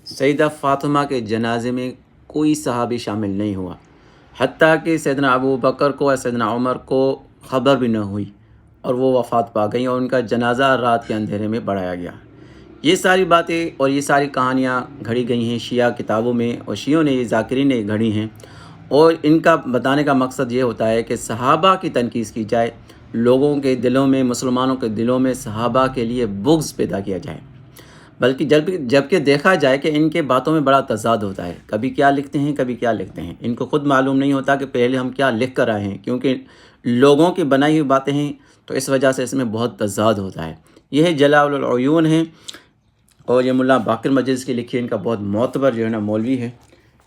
सैयदा फ़ातिमा के जनाजे में कोई सहाबी शामिल नहीं हुआ, हत्ता कि सैयदना अबू बकर को या सैयदना उमर को ख़बर भी न हुई और वो वफ़ात पा गई और उनका जनाज़ा रात के अंधेरे में बढ़ाया गया। ये सारी बातें और ये सारी कहानियाँ घड़ी गई हैं शिया किताबों में, और शियों ने, ये ज़ाकिरीन ने घड़ी हैं, और इनका बताने का मकसद ये होता है कि सहाबा की तनकीस की जाए, लोगों के दिलों में, मुसलमानों के दिलों में सहाबा के लिए बुग़्ज़ पैदा किया जाए। बल्कि जबकि देखा जाए कि इनके बातों में बड़ा तज़ाद होता है, कभी क्या लिखते हैं कभी क्या लिखते हैं, इनको ख़ुद मालूम नहीं होता कि पहले हम क्या लिख कर आए हैं, क्योंकि लोगों की बनाई हुई बातें हैं, तो इस वजह से इसमें बहुत तज़ाद होता है। यह है जलाउल उयून है, और ये मुल्ला बाक़िर मजीद की लिखी है, इनका बहुत मोतबर जो है ना मौलवी है।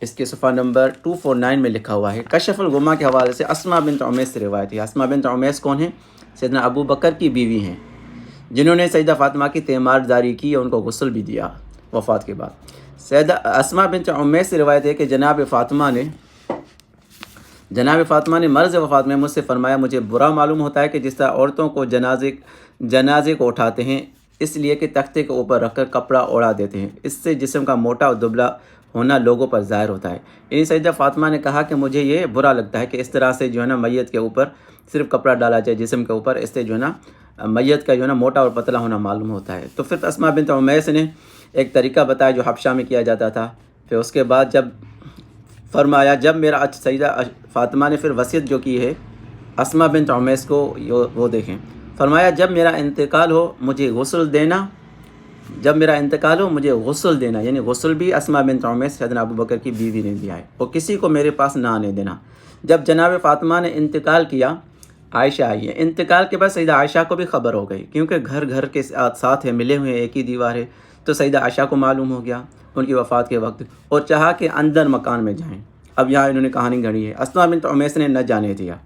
इसके सफ़ा नंबर 249 में लिखा हुआ है, कशफ़ुल गुम्मा के हवाले से अस्मा बिन्त उमैस से रिवायत है। अस्मा बिन्त उमैस कौन है? सैयदना अबू बकर की बीवी हैं, जिन्होंने सैयदा फ़ातिमा की तीमारदारी की और उनको गुस्ल भी दिया वफ़ात के बाद। सैयदा अस्मा बिन्त उमैस से रिवायत है कि जनाब फ़ातिमा ने मर्ज़ वफ़ात में मुझसे फ़रमाया, मुझे बुरा मालूम होता है कि जिस तरह औरतों को जनाजे को उठाते हैं, इसलिए कि तख्ते के ऊपर रखकर कपड़ा ओढ़ा देते हैं, इससे जिस्म का मोटा और दुबला होना लोगों पर ज़ाहिर होता है। यानी सैयदा फ़ातिमा ने कहा कि मुझे ये बुरा लगता है कि इस तरह से जो है ना मैयत के ऊपर सिर्फ़ कपड़ा डाला जाए जिस्म के ऊपर, इससे जो है ना मैयत का जो है ना मोटा और पतला होना मालूम होता है। तो फिर अस्मा बिन्त उमैस ने एक तरीका बताया जो हबशा में किया जाता था। फिर उसके बाद जब फरमाया, जब मेरा सैयदा फ़ातिमा ने फिर वसीयत जो की है अस्मा बिन्त उमैस को, वो देखें, फरमाया जब मेरा इंतकाल हो मुझे गुस्ल देना, यानी गुस्ल भी अस्मा बिन्त उमैस सैयदना अबू बकर की बीवी ने दिया है, और किसी को मेरे पास ना आने देना। जब जनाब फ़ातिमा ने इंतकाल किया, आयशा आई है, इंतकाल के बाद सैयदा आयशा को भी खबर हो गई, क्योंकि घर घर के साथ है, मिले हुए एक ही दीवार है, तो सैयदा आयशा को मालूम हो गया उनकी वफ़ात के वक्त, और चाहा कि अंदर मकान में जाएं। अब यहाँ इन्होंने कहानी गढ़ी है, अस्मा बिन्त उमैस ने न जाने दिया।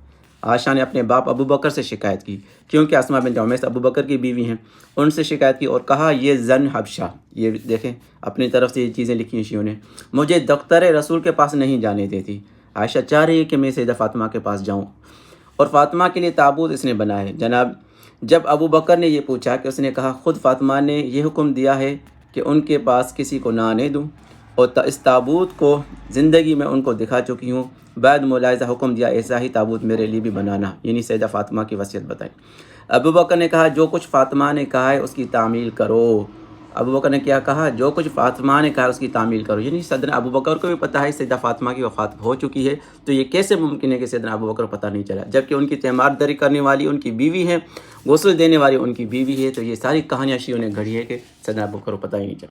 आयशा ने अपने बाप अबू बकर से शिकायत की, क्योंकि अस्मा बिन्त उमैस अबू बकर की बीवी हैं, उनसे शिकायत की और कहा, ये ज़न हबशा, ये देखें अपनी तरफ से ये चीज़ें लिखी हैं शियों ने, मुझे दफ्तर रसूल के पास नहीं जाने देती। आयशा चाह रही है कि मैं सैयदा फ़ातिमा के पास जाऊँ, और फ़ातिमा के लिए ताबूत इसने बनाया है। जब अबू बकर ने ये पूछा कि उसने कहा, ख़ुद फ़ातिमा ने यह हुक्म दिया है कि उनके पास किसी को ना आने दूँ, और इस ताबूत को ज़िंदगी में उनको दिखा चुकी हूँ, बाद मुलाहिज़ा हुक्म दिया ऐसा ही ताबूत मेरे लिए भी बनाना, यानी सैयदा फ़ातिमा की वसीयत बताई। अबू बकर ने कहा, जो कुछ फ़ातिमा ने कहा है उसकी तामील करो। अबू बकर ने क्या कहा? जो कुछ फ़ातिमा ने कहा उसकी तामील करो, यानी सैयदना अबू बकर को भी पता है सैयदा फ़ातिमा की वफ़ात हो चुकी है, तो ये कैसे मुमकिन है कि सैयदना अबू बकर को पता नहीं चला, जबकि उनकी तीमारदारी करने वाली उनकी बीवी है, गुस्ल देने वाली उनकी बीवी है। तो ये सारी कहानियाँ शियों ने गढ़ी है कि सैयदना अबू बकर को पता ही नहीं चला।